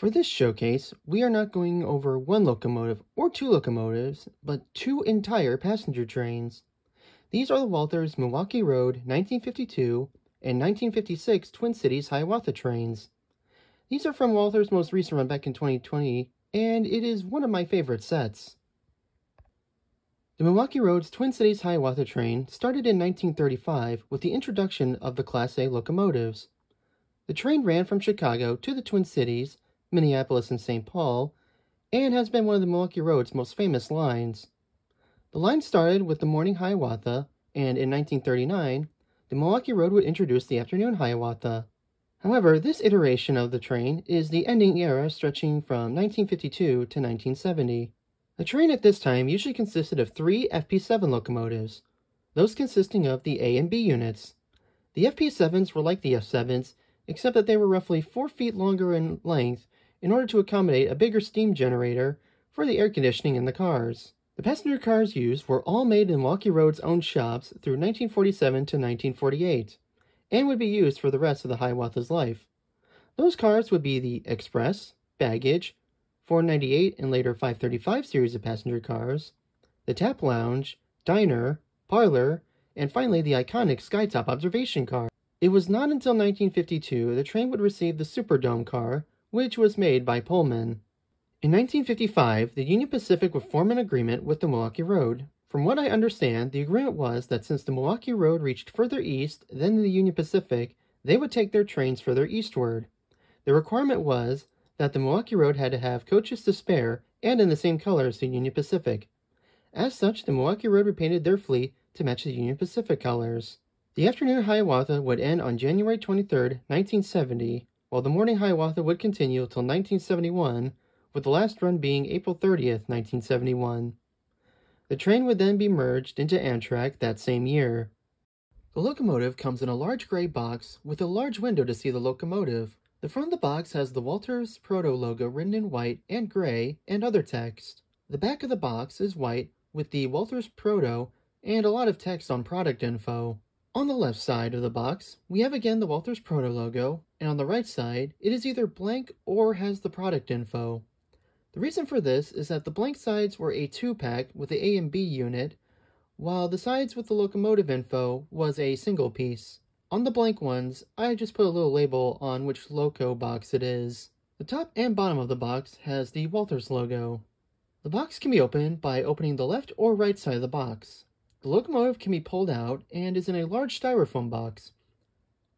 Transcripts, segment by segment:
For this showcase, we are not going over one locomotive or two locomotives, but two entire passenger trains. These are the Walther's Milwaukee Road 1952 and 1956 Twin Cities Hiawatha trains. These are from Walther's most recent run back in 2020, and it is one of my favorite sets. The Milwaukee Road's Twin Cities Hiawatha train started in 1935 with the introduction of the Class A locomotives. The train ran from Chicago to the Twin Cities, Minneapolis and St. Paul, and has been one of the Milwaukee Road's most famous lines. The line started with the morning Hiawatha, and in 1939, the Milwaukee Road would introduce the afternoon Hiawatha. However, this iteration of the train is the ending era stretching from 1952 to 1970. The train at this time usually consisted of three FP7 locomotives, those consisting of the A and B units. The FP7s were like the F7s, except that they were roughly 4 feet longer in length in order to accommodate a bigger steam generator for the air conditioning in the cars. The passenger cars used were all made in Milwaukee Road's own shops through 1947 to 1948, and would be used for the rest of the Hiawatha's life. Those cars would be the Express, Baggage, 498 and later 535 series of passenger cars, the Tap Lounge, Diner, Parlor, and finally the iconic Skytop observation car. It was not until 1952 the train would receive the Superdome car, which was made by Pullman. In 1955, the Union Pacific would form an agreement with the Milwaukee Road. From what I understand, the agreement was that since the Milwaukee Road reached further east than the Union Pacific, they would take their trains further eastward. The requirement was that the Milwaukee Road had to have coaches to spare and in the same color as the Union Pacific. As such, the Milwaukee Road repainted their fleet to match the Union Pacific colors. The afternoon Hiawatha would end on January 23, 1970, while the morning Hiawatha would continue until 1971, with the last run being April 30th, 1971. The train would then be merged into Amtrak that same year. The locomotive comes in a large gray box with a large window to see the locomotive. The front of the box has the Walther's Proto logo written in white and gray and other text. The back of the box is white with the Walther's Proto and a lot of text on product info. On the left side of the box, we have again the Walther's Proto logo, and on the right side, it is either blank or has the product info. The reason for this is that the blank sides were a 2-pack with the A and B unit, while the sides with the locomotive info was a single piece. On the blank ones, I just put a little label on which loco box it is. The top and bottom of the box has the Walther's logo. The box can be opened by opening the left or right side of the box. The locomotive can be pulled out and is in a large styrofoam box.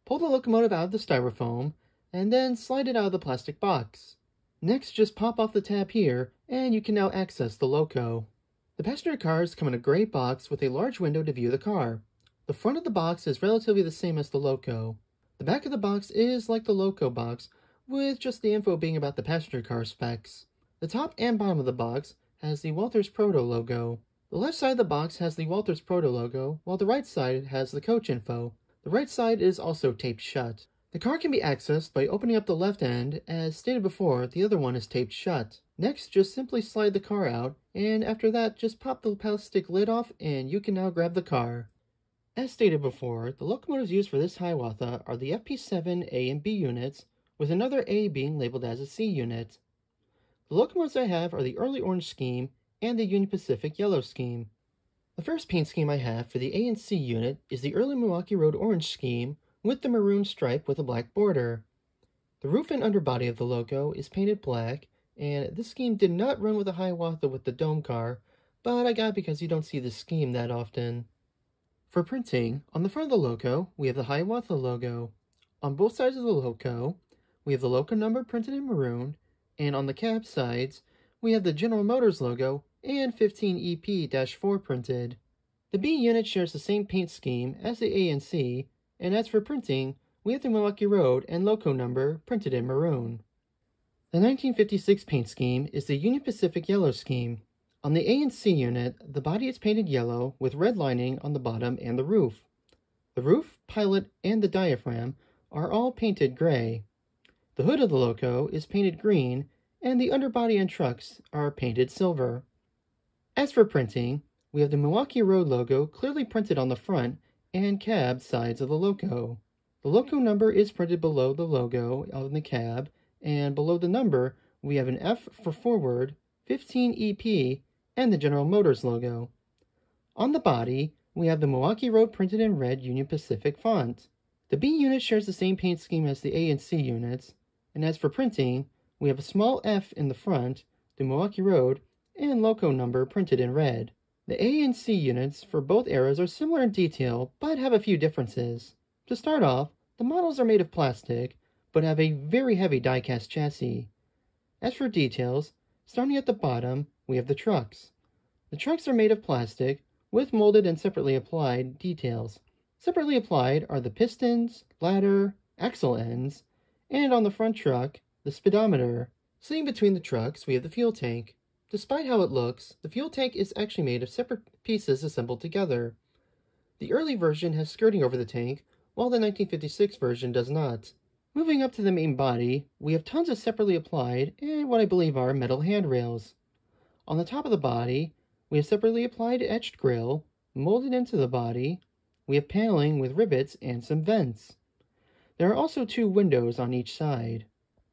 Pull the locomotive out of the styrofoam and then slide it out of the plastic box. Next, just pop off the tab here and you can now access the loco. The passenger cars come in a gray box with a large window to view the car. The front of the box is relatively the same as the loco. The back of the box is like the loco box, with just the info being about the passenger car specs. The top and bottom of the box has the Walther's Proto logo. The left side of the box has the Walther's Proto logo, while the right side has the coach info. The right side is also taped shut. The car can be accessed by opening up the left end. As stated before, the other one is taped shut. Next, just simply slide the car out, and after that, just pop the plastic lid off and you can now grab the car. As stated before, the locomotives used for this Hiawatha are the FP7 A and B units, with another A being labeled as a C unit. The locomotives I have are the early orange scheme and the Union Pacific yellow scheme. The first paint scheme I have for the A and C unit is the early Milwaukee Road orange scheme with the maroon stripe with a black border. The roof and underbody of the logo is painted black, and this scheme did not run with the Hiawatha with the dome car, but I got it because you don't see this scheme that often. For printing, on the front of the loco, we have the Hiawatha logo. On both sides of the loco, we have the loco number printed in maroon, and on the cab sides, we have the General Motors logo and 15EP-4 printed. The B unit shares the same paint scheme as the A and C, and as for printing, we have the Milwaukee Road and loco number printed in maroon. The 1956 paint scheme is the Union Pacific yellow scheme. On the A and C unit, the body is painted yellow with red lining on the bottom and the roof. The roof, pilot, and the diaphragm are all painted gray. The hood of the loco is painted green, and the underbody and trucks are painted silver. As for printing, we have the Milwaukee Road logo clearly printed on the front and cab sides of the loco. The loco number is printed below the logo on the cab, and below the number, we have an F for forward, 15 EP, and the General Motors logo. On the body, we have the Milwaukee Road printed in red Union Pacific font. The B unit shares the same paint scheme as the A and C units, and as for printing, we have a small F in the front, the Milwaukee Road, and loco number printed in red. The A and C units for both eras are similar in detail, but have a few differences. To start off, the models are made of plastic, but have a very heavy die-cast chassis. As for details, starting at the bottom, we have the trucks. The trucks are made of plastic, with molded and separately applied details. Separately applied are the pistons, ladder, axle ends, and on the front truck, the speedometer. Sitting between the trucks, we have the fuel tank. Despite how it looks, the fuel tank is actually made of separate pieces assembled together. The early version has skirting over the tank, while the 1956 version does not. Moving up to the main body, we have tons of separately applied and what I believe are metal handrails. On the top of the body, we have separately applied etched grille, molded into the body. We have paneling with rivets and some vents. There are also 2 windows on each side.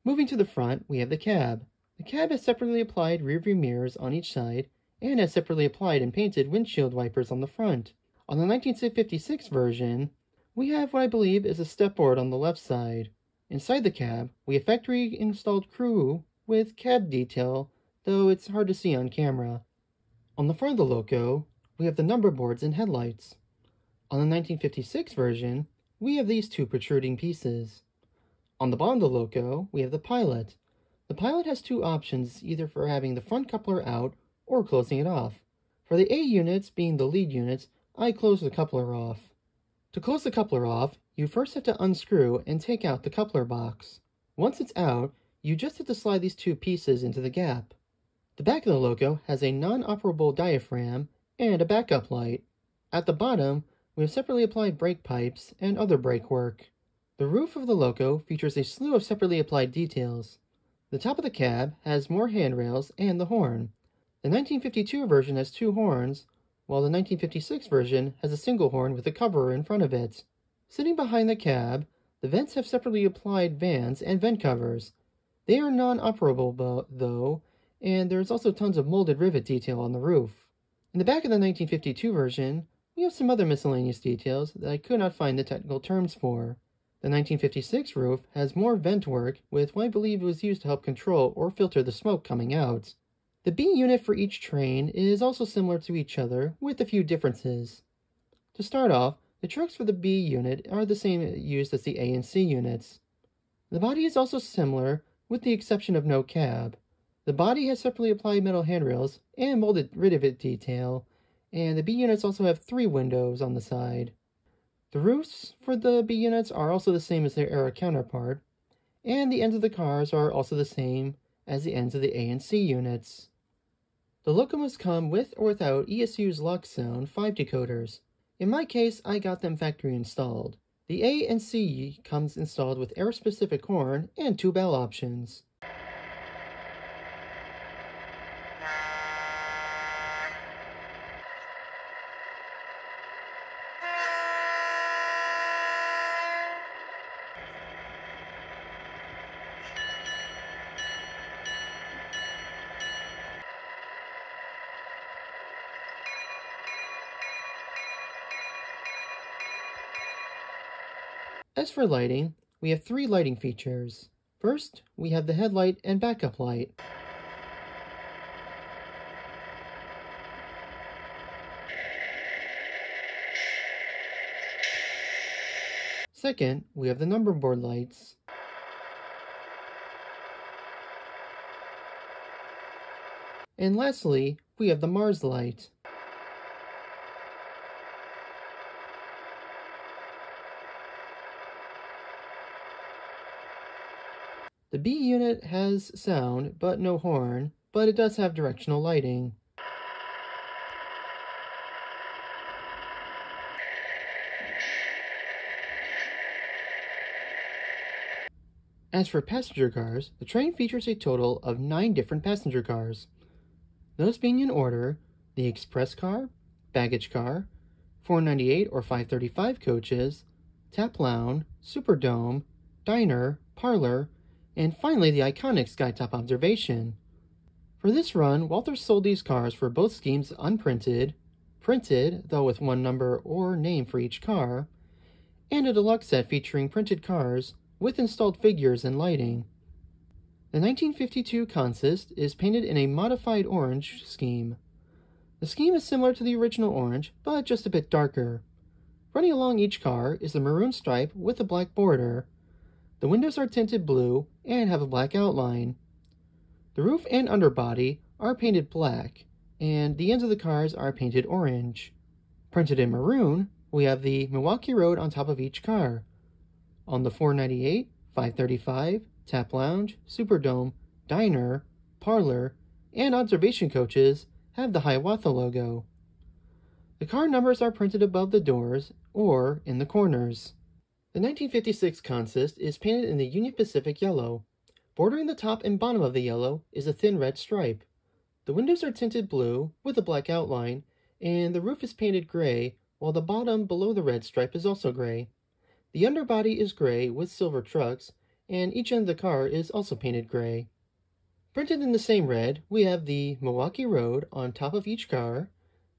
Moving to the front, we have the cab. The cab has separately applied rearview mirrors on each side and has separately applied and painted windshield wipers on the front. On the 1956 version, we have what I believe is a stepboard on the left side. Inside the cab, we have factory-installed crew with cab detail, though it's hard to see on camera. On the front of the loco, we have the number boards and headlights. On the 1956 version, we have these 2 protruding pieces. On the bottom of the loco, we have the pilot. The pilot has 2 options, either for having the front coupler out or closing it off. For the A units, being the lead units, I close the coupler off. To close the coupler off, you first have to unscrew and take out the coupler box. Once it's out, you just have to slide these 2 pieces into the gap. The back of the loco has a non-operable diaphragm and a backup light. At the bottom, we have separately applied brake pipes and other brake work. The roof of the loco features a slew of separately applied details. The top of the cab has more handrails and the horn. The 1952 version has 2 horns, while the 1956 version has a single horn with a cover in front of it. Sitting behind the cab, the vents have separately applied vans and vent covers. They are non-operable though, and there's also tons of molded rivet detail on the roof. In the back of the 1952 version, we have some other miscellaneous details that I could not find the technical terms for. The 1956 roof has more vent work with what I believe was used to help control or filter the smoke coming out. The B unit for each train is also similar to each other, with a few differences. To start off, the trucks for the B unit are the same used as the A and C units. The body is also similar, with the exception of no cab. The body has separately applied metal handrails and molded rivet detail, and the B units also have 3 windows on the side. The roofs for the B units are also the same as their era counterpart, and the ends of the cars are also the same as the ends of the A and C units. The locomotives come with or without ESU's lock zone 5 decoders. In my case, I got them factory installed. The A and C comes installed with era-specific horn and 2 bell options. As for lighting, we have 3 lighting features. First, we have the headlight and backup light. Second, we have the number board lights. And lastly, we have the Mars light. The B unit has sound, but no horn, but it does have directional lighting. As for passenger cars, the train features a total of 9 different passenger cars. Those being in order, the express car, baggage car, 498 or 535 coaches, tap lounge, superdome, diner, parlor, And finally, the iconic skytop observation. For this run, Walther sold these cars for both schemes unprinted, printed, though with one number or name for each car, and a deluxe set featuring printed cars with installed figures and lighting. The 1952 Consist is painted in a modified orange scheme. The scheme is similar to the original orange, but just a bit darker. Running along each car is the maroon stripe with a black border. The windows are tinted blue and have a black outline. The roof and underbody are painted black, and the ends of the cars are painted orange. Printed in maroon, we have the Milwaukee Road on top of each car. On the 498, 535, Tap Lounge, Superdome, Diner, Parlor, and Observation coaches have the Hiawatha logo. The car numbers are printed above the doors or in the corners. The 1956 Consist is painted in the Union Pacific yellow. Bordering the top and bottom of the yellow is a thin red stripe. The windows are tinted blue with a black outline, and the roof is painted gray, while the bottom below the red stripe is also gray. The underbody is gray with silver trucks, and each end of the car is also painted gray. Printed in the same red, we have the Milwaukee Road on top of each car,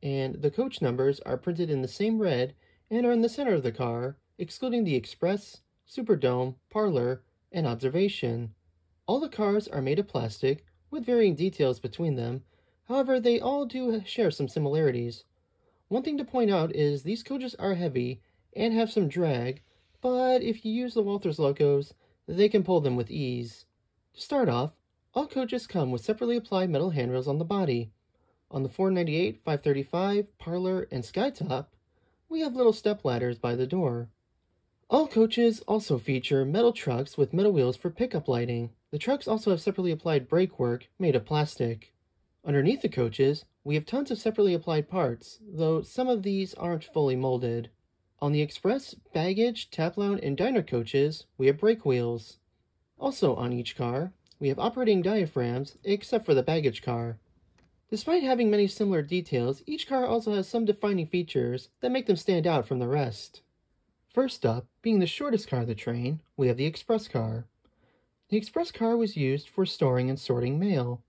and the coach numbers are printed in the same red and are in the center of the car, excluding the Express, Superdome, Parlor, and Observation. All the cars are made of plastic, with varying details between them. However, they all do share some similarities. One thing to point out is these coaches are heavy and have some drag, but if you use the Walther's locos, they can pull them with ease. To start off, all coaches come with separately applied metal handrails on the body. On the 498, 535, Parlor, and Skytop, we have little step ladders by the door. All coaches also feature metal trucks with metal wheels for pickup lighting. The trucks also have separately applied brake work made of plastic. Underneath the coaches, we have tons of separately applied parts, though some of these aren't fully molded. On the Express, Baggage, Tap Lounge, and Diner coaches, we have brake wheels. Also on each car, we have operating diaphragms, except for the baggage car. Despite having many similar details, each car also has some defining features that make them stand out from the rest. First up, being the shortest car of the train, we have the Express car. The Express car was used for storing and sorting mail.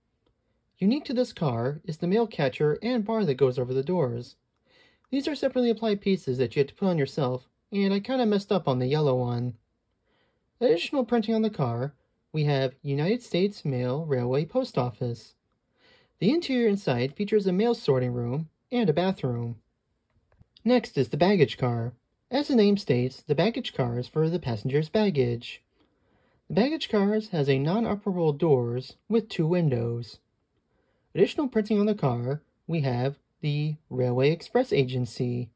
Unique to this car is the mail catcher and bar that goes over the doors. These are separately applied pieces that you have to put on yourself, and I kinda messed up on the yellow one. Additional printing on the car, we have United States Mail Railway Post Office. The interior inside features a mail sorting room and a bathroom. Next is the baggage car. As the name states, the baggage car is for the passenger's baggage. The baggage car has a non-operable doors with 2 windows. Additional printing on the car, we have the Railway Express Agency.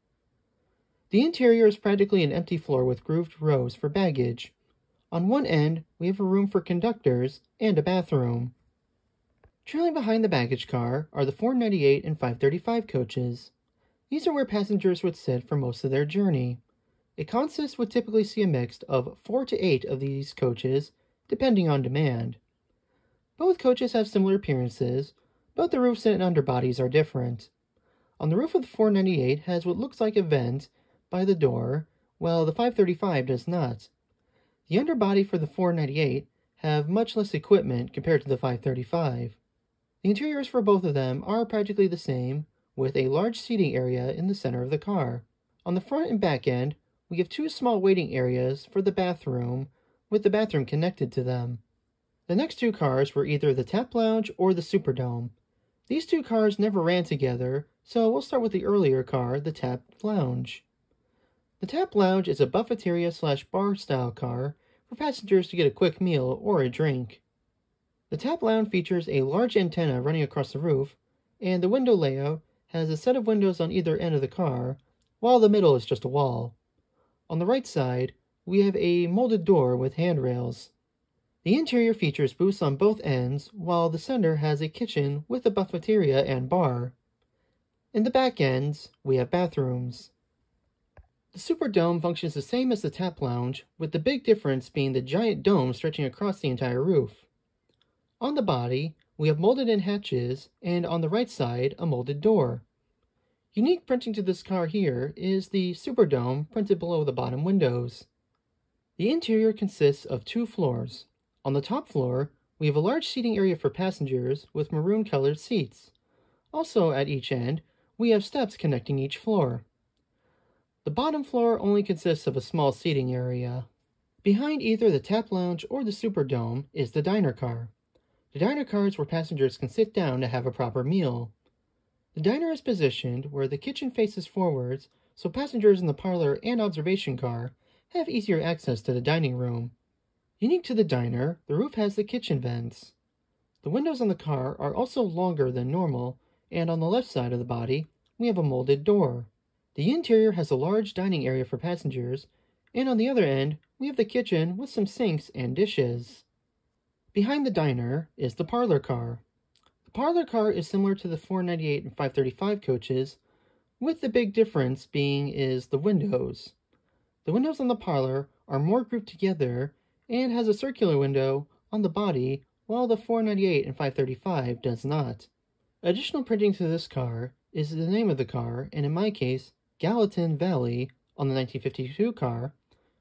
The interior is practically an empty floor with grooved rows for baggage. On one end, we have a room for conductors and a bathroom. Trailing behind the baggage car are the 498 and 535 coaches. These are where passengers would sit for most of their journey. A consist would typically see a mix of 4 to 8 of these coaches, depending on demand. Both coaches have similar appearances, but the roofs and underbodies are different. On the roof of the 498 has what looks like a vent by the door, while the 535 does not. The underbody for the 498 have much less equipment compared to the 535. The interiors for both of them are practically the same, with a large seating area in the center of the car. On the front and back end, we have 2 small waiting areas for the bathroom, with the bathroom connected to them. The next 2 cars were either the Tap Lounge or the Superdome. These 2 cars never ran together, so we'll start with the earlier car, the Tap Lounge. The Tap Lounge is a buffeteria/bar style car for passengers to get a quick meal or a drink. The Tap Lounge features a large antenna running across the roof, and the window layout has a set of windows on either end of the car, while the middle is just a wall. On the right side, we have a molded door with handrails. The interior features booths on both ends, while the center has a kitchen with a buffeteria and bar. In the back ends, we have bathrooms. The Superdome functions the same as the Tap Lounge, with the big difference being the giant dome stretching across the entire roof. On the body, we have molded-in hatches, and on the right side, a molded door. Unique printing to this car here is the Superdome printed below the bottom windows. The interior consists of 2 floors. On the top floor, we have a large seating area for passengers with maroon-colored seats. Also at each end, we have steps connecting each floor. The bottom floor only consists of a small seating area. Behind either the Tap Lounge or the Superdome is the diner car. The diner car is where passengers can sit down to have a proper meal. The diner is positioned where the kitchen faces forwards, so passengers in the parlor and observation car have easier access to the dining room. Unique to the diner, the roof has the kitchen vents. The windows on the car are also longer than normal, and on the left side of the body, we have a molded door. The interior has a large dining area for passengers, and on the other end, we have the kitchen with some sinks and dishes. Behind the diner is the parlor car. The parlor car is similar to the 498 and 535 coaches, with the big difference being is the windows. The windows on the parlor are more grouped together and has a circular window on the body, while the 498 and 535 does not. Additional printing to this car is the name of the car, and in my case, Gallatin Valley on the 1952 car,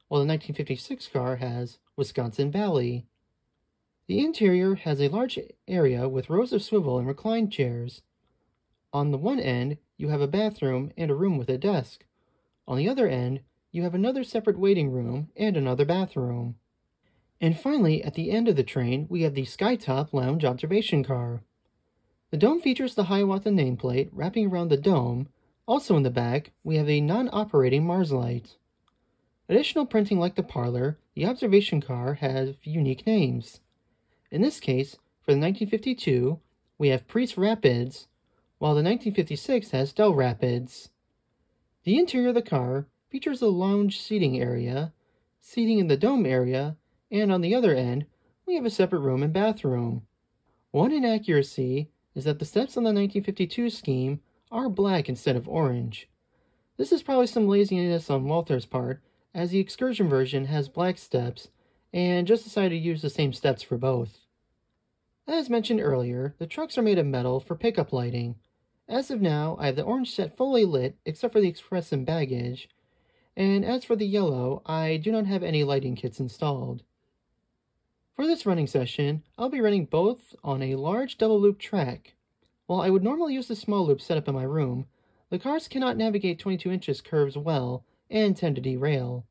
while the 1956 car has Wisconsin Valley. The interior has a large area with rows of swivel and reclined chairs. On the one end, you have a bathroom and a room with a desk. On the other end, you have another separate waiting room and another bathroom. And finally, at the end of the train, we have the Skytop Lounge observation car. The dome features the Hiawatha nameplate wrapping around the dome. Also in the back, we have a non-operating Mars light. Additional printing like the parlor, the observation car has unique names. In this case, for the 1952, we have Priest Rapids, while the 1956 has Del Rapids. The interior of the car features a lounge seating area, seating in the dome area, and on the other end, we have a separate room and bathroom. One inaccuracy is that the steps on the 1952 scheme are black instead of orange. This is probably some laziness on Walther's part, as the excursion version has black steps, and just decided to use the same steps for both. As mentioned earlier, the trucks are made of metal for pickup lighting. As of now, I have the orange set fully lit except for the express and baggage, and as for the yellow, I do not have any lighting kits installed. For this running session, I'll be running both on a large double loop track. While I would normally use the small loop set up in my room, the cars cannot navigate 22 inches curves well and tend to derail.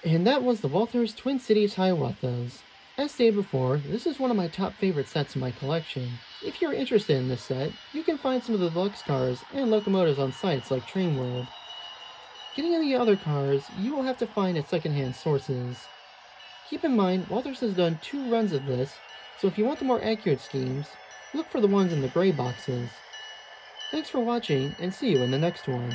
And that was the Walther's Twin Cities Hiawathas. As stated before, this is one of my top favorite sets in my collection. If you're interested in this set, you can find some of the deluxe cars and locomotives on sites like Train World. Getting any other cars, you will have to find at secondhand sources. Keep in mind, Walther's has done 2 runs of this, so if you want the more accurate schemes, look for the ones in the gray boxes. Thanks for watching, and see you in the next one.